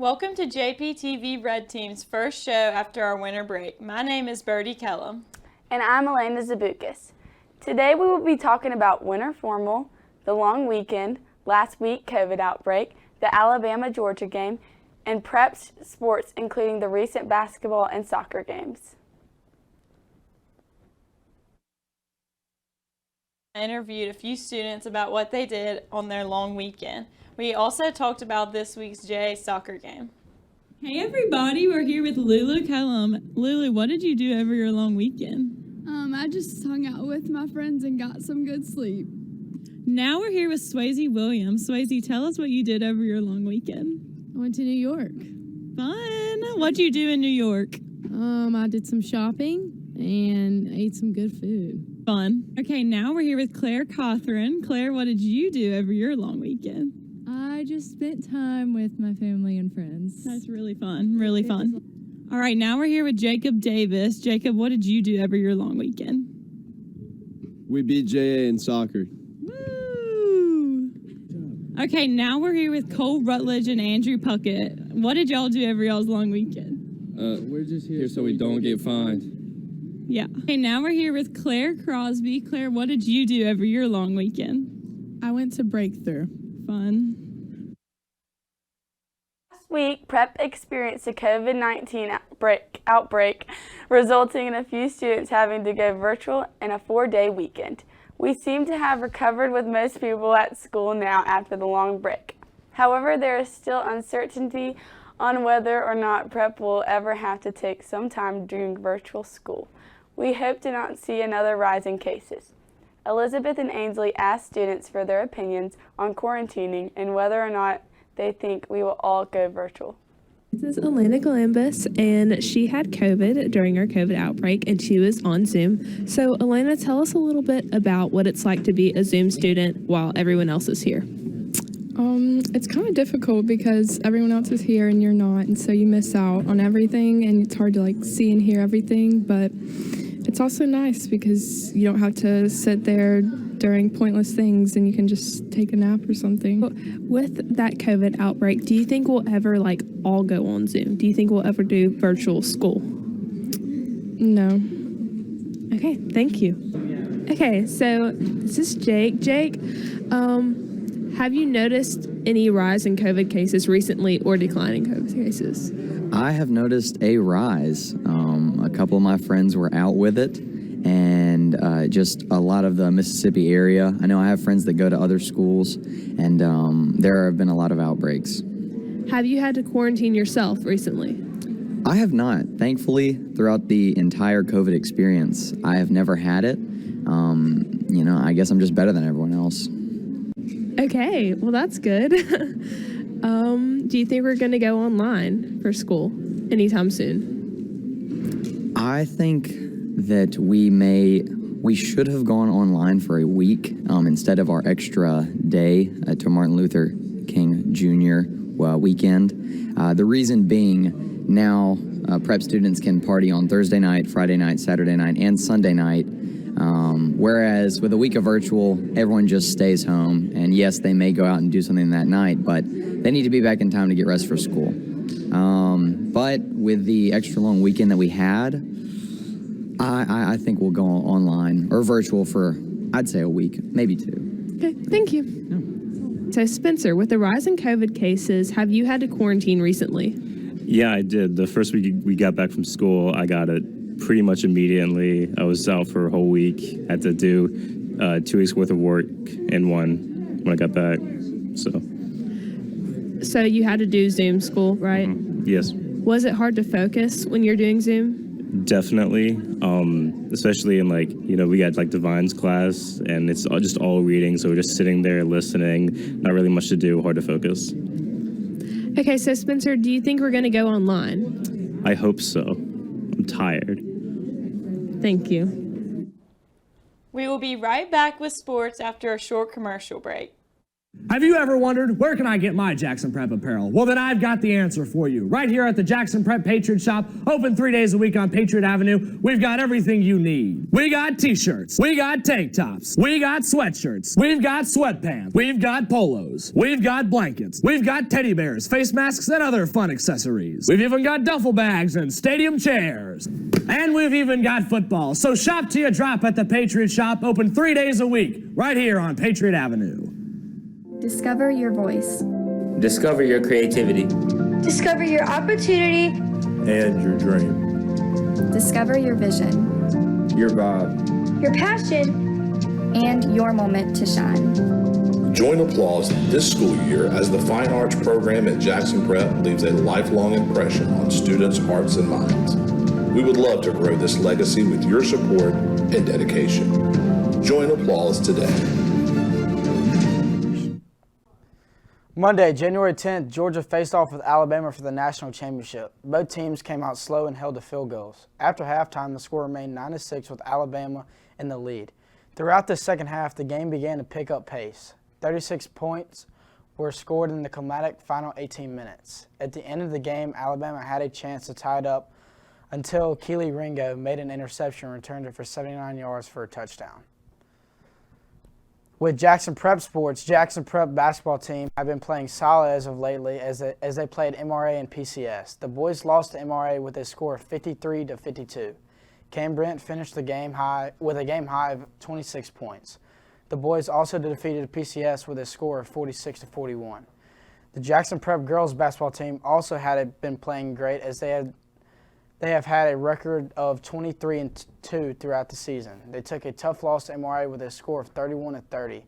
Welcome to JPTV Red Team's first show after our winter break. My name is Birdie Kellum. And I'm Elena Zabukas. Today we will be talking about winter formal, the long weekend, last week COVID outbreak, the Alabama-Georgia game, and prep sports including the recent basketball and soccer games. I interviewed a few students about what they did on their long weekend. We also talked about this week's JA soccer game. Hey everybody, we're here with Lulu Kellum. Lulu, what did you do over your long weekend? I just hung out with my friends and got some good sleep. Now we're here with Swayze Williams. Swayze, tell us what you did over your long weekend. I went to New York. Fun. What'd you do in New York? I did some shopping and ate some good food. Fun. Okay, now we're here with Claire Cothran. Claire, what did you do over your long weekend? I just spent time with my family and friends. That's really fun. Really fun. All right, now we're here with Jacob Davis. Jacob, what did you do over your long weekend? We beat JA in soccer. Woo! Okay, now we're here with Cole Rutledge and Andrew Puckett. What did y'all do over y'all's long weekend? We're just here so we don't get fined. Yeah. Okay, now we're here with Claire Crosby. Claire, what did you do over your long weekend? I went to Breakthrough. Fun. Last week, prep experienced a COVID-19 outbreak, resulting in a few students having to go virtual in a 4-day weekend. We seem to have recovered with most people at school now after the long break. However, there is still uncertainty on whether or not prep will ever have to take some time during virtual school. We hope to not see another rise in cases. Elizabeth and Ainsley asked students for their opinions on quarantining and whether or not they think we will all go virtual. This is Elena Galambus, and she had COVID during our COVID outbreak, and she was on Zoom. So, Elena, tell us a little bit about what it's like to be a Zoom student while everyone else is here. It's kind of difficult because everyone else is here and you're not, and so you miss out on everything, and it's hard to see and hear everything, but it's also nice because you don't have to sit there during pointless things and you can just take a nap or something. With that COVID outbreak, do you think we'll ever all go on Zoom? Do you think we'll ever do virtual school? No. Okay, thank you. Okay, so this is Jake. Jake, have you noticed any rise in COVID cases recently or declining COVID cases? I have noticed a rise. A couple of my friends were out with it, and just a lot of the Mississippi area. I know I have friends that go to other schools, and there have been a lot of outbreaks. Have you had to quarantine yourself recently? I have not. Thankfully, throughout the entire COVID experience, I have never had it. I guess I'm just better than everyone else. Okay, well, that's good. Do you think we're going to go online for school anytime soon? I think that we should have gone online for a week instead of our extra day to Martin Luther King Jr. Weekend. The reason being, now prep students can party on Thursday night, Friday night, Saturday night, and Sunday night. Whereas with a week of virtual, everyone just stays home. And yes, they may go out and do something that night, but they need to be back in time to get rest for school. But with the extra long weekend that we had, I think we'll go online or virtual for, I'd say, a week, maybe 2. Okay, thank you. Yeah. So, Spencer, with the rise in COVID cases, have you had to quarantine recently? Yeah, I did. The first week we got back from school, I got it pretty much immediately. I was out for a whole week. Had to do 2 weeks worth of work in one when I got back. So you had to do Zoom school, right? Mm-hmm. Yes. Was it hard to focus when you're doing Zoom? Definitely. Especially in we got Divine's class, and it's just all reading. So we're just sitting there listening. Not really much to do. Hard to focus. Okay, so Spencer, do you think we're going to go online? I hope so. I'm tired. Thank you. We will be right back with sports after a short commercial break. Have you ever wondered, where can I get my Jackson Prep apparel? Well, then I've got the answer for you. Right here at the Jackson Prep Patriot Shop, open 3 days a week on Patriot Avenue, we've got everything you need. We got t-shirts, we got tank tops, we got sweatshirts, we've got sweatpants, we've got polos, we've got blankets, we've got teddy bears, face masks, and other fun accessories. We've even got duffel bags and stadium chairs. And we've even got football. So shop till you drop at the Patriot Shop, open 3 days a week, right here on Patriot Avenue. Discover your voice. Discover your creativity. Discover your opportunity. And your dream. Discover your vision. Your vibe. Your passion. And your moment to shine. Join Applause this school year as the Fine Arts program at Jackson Prep leaves a lifelong impression on students' hearts and minds. We would love to grow this legacy with your support and dedication. Join Applause today. Monday, January 10th, Georgia faced off with Alabama for the national championship. Both teams came out slow and held to field goals. After halftime, the score remained 9-6 with Alabama in the lead. Throughout the second half, the game began to pick up pace. 36 points were scored in the climatic final 18 minutes. At the end of the game, Alabama had a chance to tie it up until Keely Ringo made an interception and returned it for 79 yards for a touchdown. With Jackson Prep sports, Jackson Prep basketball team have been playing solid as of lately as they played MRA and PCS. The boys lost to MRA with a score of 53-52. Cam Brent finished the game high with a game high of 26 points. The boys also defeated PCS with a score of 46-41. The Jackson Prep girls basketball team also been playing great as they have had a record of 23-2 throughout the season. They took a tough loss to MRA with a score of 31-30.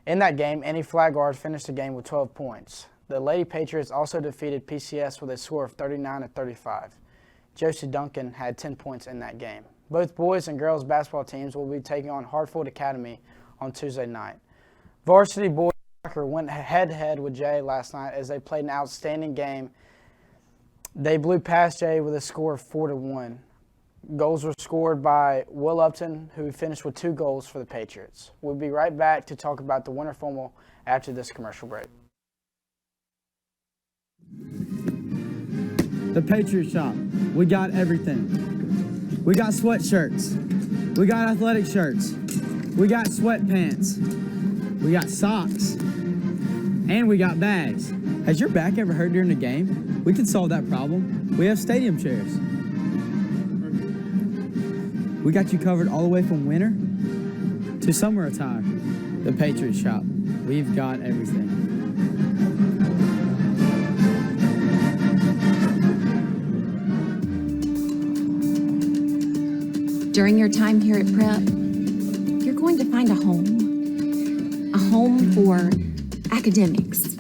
In that game, Annie Flaggard finished the game with 12 points. The Lady Patriots also defeated PCS with a score of 39-35. Josie Duncan had 10 points in that game. Both boys and girls basketball teams will be taking on Hartford Academy on Tuesday night. Varsity boys soccer went head-to-head with Jay last night as they played an outstanding game. They blew past Jay with a score of 4-1. Goals were scored by Will Upton, who finished with 2 goals for the Patriots. We'll be right back to talk about the winter formal after this commercial break. The Patriot Shop. We got everything. We got sweatshirts. We got athletic shirts. We got sweatpants. We got socks. And we got bags. Has your back ever hurt during the game? We can solve that problem. We have stadium chairs. We got you covered all the way from winter to summer attire. The Patriot Shop. We've got everything. During your time here at Prep, you're going to find a home for academics,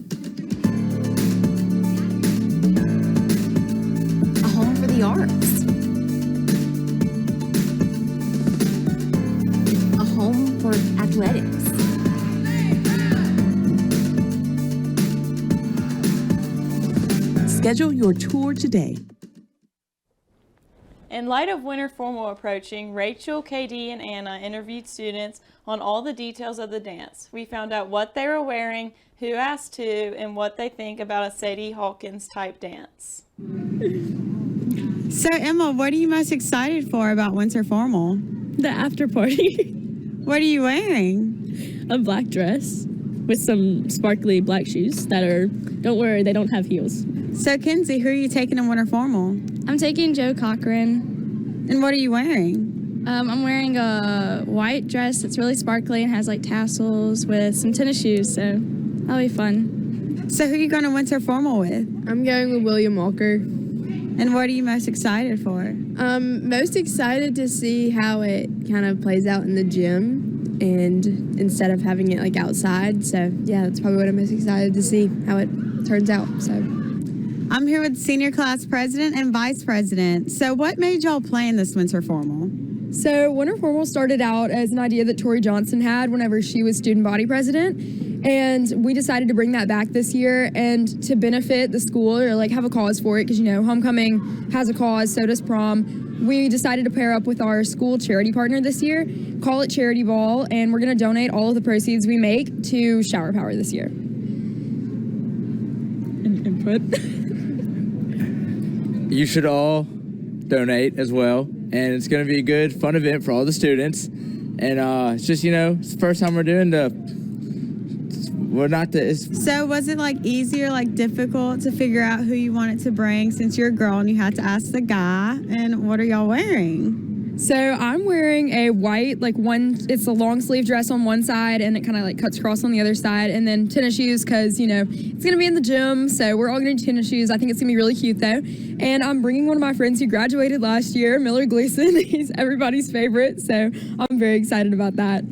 a home for the arts, a home for athletics. Schedule your tour today. In light of winter formal approaching, Rachel, KD, and Anna interviewed students on all the details of the dance. We found out what they were wearing, who asked who, and what they think about a Sadie Hawkins type dance. So Emma, what are you most excited for about winter formal? The after party. What are you wearing? A black dress with some sparkly black shoes that are, don't worry, they don't have heels. So Kenzie, who are you taking in winter formal? I'm taking Joe Cochran. And what are you wearing? I'm wearing a white dress that's really sparkly and has like tassels with some tennis shoes, so that'll be fun. So who are you going to winter formal with? I'm going with William Walker. And what are you most excited for? Most excited to see how it kind of plays out in the gym and instead of having it like outside. So yeah, that's probably what I'm most excited to see, how it turns out. So I'm here with senior class president and vice president. So what made y'all plan this winter formal? So winter formal started out as an idea that Tori Johnson had whenever she was student body president. And we decided to bring that back this year and to benefit the school or like have a cause for it because, you know, homecoming has a cause, so does prom. We decided to pair up with our school charity partner this year, call it Charity Ball, and we're going to donate all of the proceeds we make to Shower Power this year. Input. You should all donate as well, and it's going to be a good, fun event for all the students. And it's just, you know, it's the first time we're doing So was it like easier, like difficult to figure out who you wanted to bring since you're a girl and you had to ask the guy? And what are y'all wearing? So I'm wearing a white, it's a long sleeve dress on one side and it kind of like cuts across on the other side, and then tennis shoes because, you know, it's going to be in the gym, so we're all going to do tennis shoes. I think it's going to be really cute though. And I'm bringing one of my friends who graduated last year, Miller Gleason. He's everybody's favorite, so I'm very excited about that.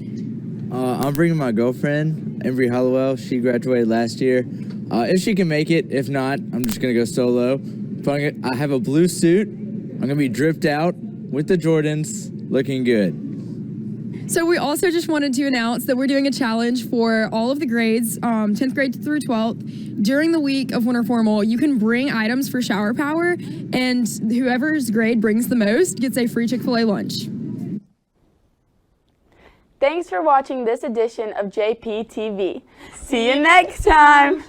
I'm bringing my girlfriend, Embry Hollowell. She graduated last year. If she can make it, if not, I'm just going to go solo. I have a blue suit. I'm going to be dripped out with the Jordans, looking good. So we also just wanted to announce that we're doing a challenge for all of the grades, 10th grade through 12th. During the week of Winter Formal, you can bring items for Shower Power, and whoever's grade brings the most gets a free Chick-fil-A lunch. Thanks for watching this edition of JPTV. See you next time.